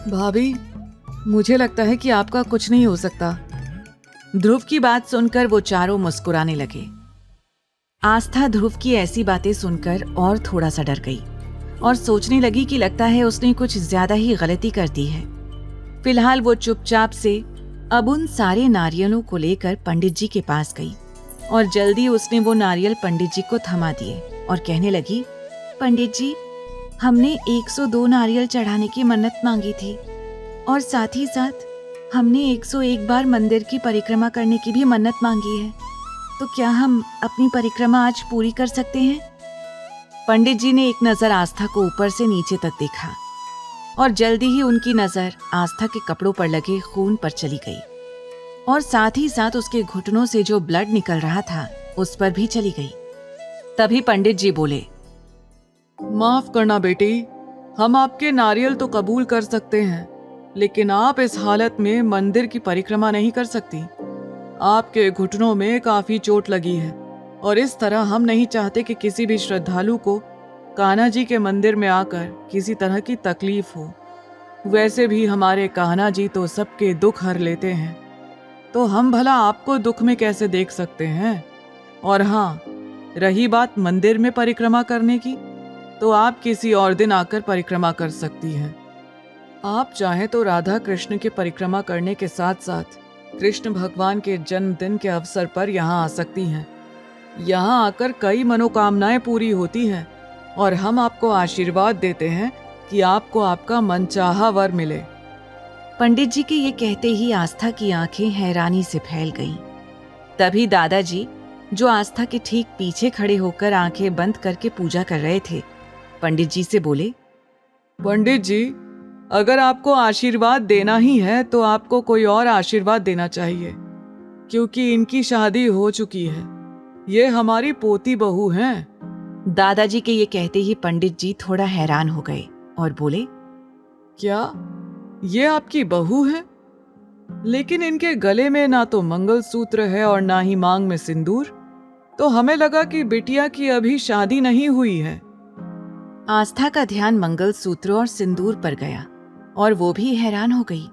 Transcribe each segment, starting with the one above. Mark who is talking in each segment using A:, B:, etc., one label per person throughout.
A: भाभी, मुझे लगता है कि आपका कुछ नहीं हो सकता।
B: ध्रुव की बात सुनकर वो चारों मुस्कुराने लगे। आस्था ध्रुव की ऐसी बातें सुनकर और थोड़ा सा डर गई और सोचने लगी कि लगता है उसने कुछ ज्यादा ही गलती कर दी है। फिलहाल वो चुपचाप से अब उन सारे नारियलों को लेकर पंडित जी के पास गई और जल्दी उसने वो नारियल पंडित जी को थमा दिए और कहने लगी, पंडित जी, हमने 102 नारियल चढ़ाने की मन्नत मांगी थी और साथ ही साथ हमने 101 बार मंदिर की परिक्रमा करने की भी मन्नत मांगी है, तो क्या हम अपनी परिक्रमा आज पूरी कर सकते हैं? पंडित जी ने एक नजर आस्था को ऊपर से नीचे तक देखा और जल्दी ही उनकी नजर आस्था के कपड़ों पर लगे खून पर चली गई और साथ ही साथ उसके घुटनों से जो ब्लड निकल रहा था उस पर भी चली गई। तभी पंडित जी बोले,
A: माफ करना बेटी, हम आपके नारियल तो कबूल कर सकते हैं, लेकिन आप इस हालत में मंदिर की परिक्रमा नहीं कर सकती। आपके घुटनों में काफी चोट लगी है और इस तरह हम नहीं चाहते कि किसी भी श्रद्धालु को कान्हा जी के मंदिर में आकर किसी तरह की तकलीफ हो। वैसे भी हमारे कान्हा जी तो सबके दुख हर लेते हैं, तो हम भला आपको दुख में कैसे देख सकते हैं। और हाँ, रही बात मंदिर में परिक्रमा करने की, तो आप किसी और दिन आकर परिक्रमा कर सकती हैं। आप चाहें तो राधा कृष्ण की परिक्रमा करने के साथ साथ कृष्ण भगवान के जन्मदिन के अवसर पर यहाँ आ सकती हैं। यहाँ आकर कई मनोकामनाएं पूरी होती हैं और हम आपको आशीर्वाद देते हैं कि आपको आपका मनचाहा वर मिले।
B: पंडित जी के ये कहते ही आस्था की आंखें हैरानी से फैल गईं। तभी दादाजी, जो आस्था के ठीक पीछे खड़े होकर आंखें बंद करके पूजा कर रहे थे, पंडित जी से बोले,
A: पंडित जी, अगर आपको आशीर्वाद देना ही है तो आपको कोई और आशीर्वाद देना चाहिए, क्योंकि इनकी शादी हो चुकी है। ये हमारी पोती बहू हैं।
B: दादाजी के ये कहते ही पंडित जी थोड़ा हैरान हो गए और बोले,
A: क्या ये आपकी बहू है? लेकिन इनके गले में ना तो मंगलसूत्र है और ना ही मांग में सिंदूर, तो हमें लगा कि बिटिया की अभी शादी नहीं हुई है।
B: आस्था का ध्यान मंगलसूत्र और सिंदूर पर गया और वो भी हैरान हो गई।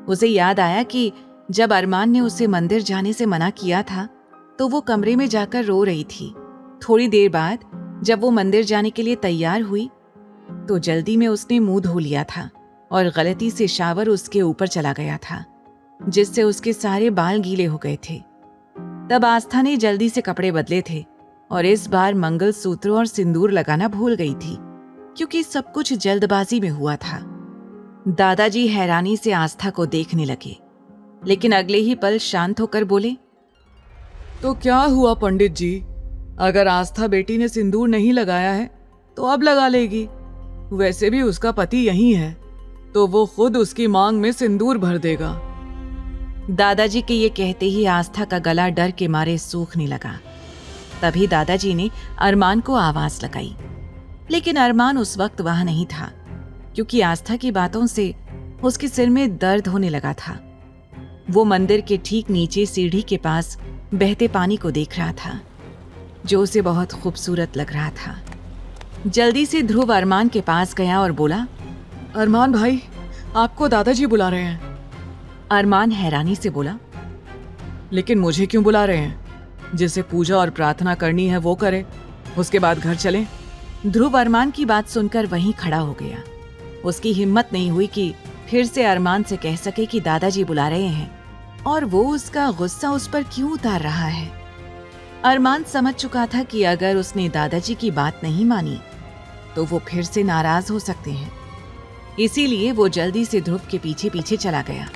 B: उसे याद आया कि जब अरमान ने उसे मंदिर जाने से मना किया था तो वो कमरे में जाकर रो रही थी। थोड़ी देर बाद जब वो मंदिर जाने के लिए तैयार हुई तो जल्दी में उसने मुंह धो लिया था और गलती से शावर उसके ऊपर चला गया था, जिससे उसके सारे बाल गीले हो गए थे। तब आस्था ने जल्दी से कपड़े बदले थे और इस बार मंगलसूत्र और सिंदूर लगाना भूल गई थी, क्योंकि सब कुछ जल्दबाजी में हुआ था। दादाजी हैरानी से आस्था को देखने लगे, लेकिन अगले ही पल शांत होकर बोले,
A: तो क्या हुआ पंडित जी, अगर आस्था बेटी ने सिंदूर नहीं लगाया है तो अब लगा लेगी। वैसे भी उसका पति यही है, तो वो खुद उसकी मांग में सिंदूर भर देगा।
B: दादाजी के ये कहते ही आस्था का गला डर के मारे सूखने लगा। तभी दादाजी ने अरमान को आवाज लगाई, लेकिन अरमान उस वक्त वहां नहीं था, क्योंकि आस्था की बातों से उसके सिर में दर्द होने लगा था। वो मंदिर के ठीक नीचे सीढ़ी के पास बहते पानी को देख रहा था, जो उसे बहुत खूबसूरत लग रहा था। जल्दी से ध्रुव अरमान के पास गया और बोला,
A: अरमान भाई, आपको दादाजी बुला रहे हैं।
B: अरमान हैरानी से बोला,
A: लेकिन मुझे क्यों बुला रहे हैं? जिसे पूजा और प्रार्थना करनी है वो करे, उसके बाद घर चलें।
B: ध्रुव अरमान की बात सुनकर वहीं खड़ा हो गया। उसकी हिम्मत नहीं हुई कि फिर से अरमान से कह सके कि दादाजी बुला रहे हैं और वो उसका गुस्सा उस पर क्यों उतार रहा है। अरमान समझ चुका था कि अगर उसने दादाजी की बात नहीं मानी तो वो फिर से नाराज हो सकते हैं। इसीलिए वो जल्दी से ध्रुव के पीछे पीछे चला गया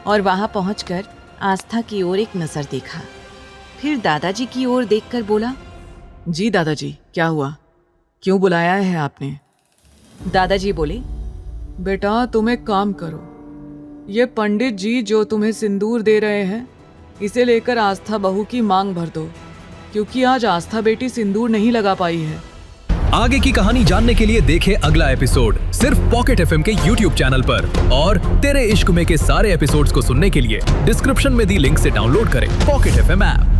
B: और वहां पहुंचकर आस्था की ओर एक नजर देखा। फिर दादाजी की ओर देखकर बोला,
A: जी दादाजी, क्या हुआ? क्यों बुलाया है आपने?
B: दादाजी बोले,
A: बेटा तुम एक काम करो, ये पंडित जी जो तुम्हें सिंदूर दे रहे हैं, इसे लेकर आस्था बहू की मांग भर दो, क्योंकि आज आस्था बेटी सिंदूर नहीं लगा पाई है।
C: आगे की कहानी जानने के लिए देखें अगला एपिसोड सिर्फ पॉकेट एफएम के YouTube चैनल पर, और तेरे इश्क में के सारे एपिसोड्स को सुनने के लिए डिस्क्रिप्शन में दी लिंक से डाउनलोड करें पॉकेट एफएम ऐप।